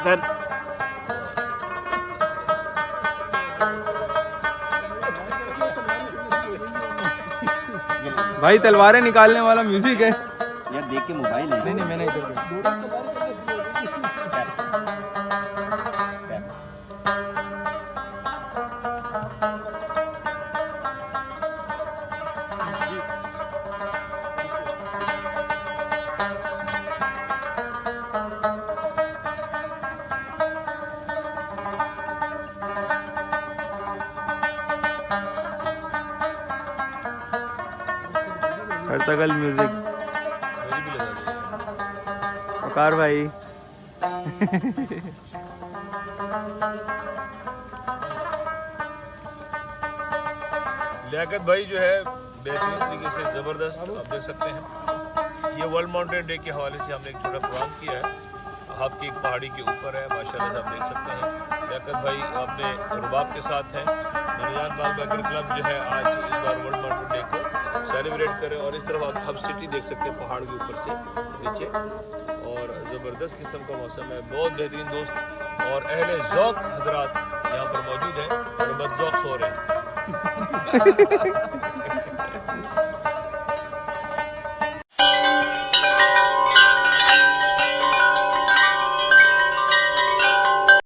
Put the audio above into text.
Sir भाई तलवारें निकालने वाला म्यूजिक है यार, देख के मोबाइल है। नहीं मैंने इधर हर्तगल म्यूजिक वकार भाई लियाकत भाई जो है बेहतरीन तरीके से ज़बरदस्त, आप देख सकते हैं। ये वर्ल्ड माउंटेन डे के हवाले से हमने एक छोटा प्रोग्राम किया है। हाफ की एक पहाड़ी के ऊपर है, माशाल्लाह से आप देख सकते हैं। लियाकत भाई अपने रुबाब के साथ हैं। मरियान बाल बैकर क्लब जो है आज इस बार वर्ल्ड माउंटेन डे को सेलिब्रेट करें, और इस तरफ आप हब सिटी देख सकते हैं पहाड़ के ऊपर से नीचे, और ज़बरदस्त किस्म का मौसम है। बहुत बेहतरीन दोस्त और अहले ज़ौक़ हजरात यहाँ पर मौजूद हैं और बदज़ौक़ सो रहे हैं।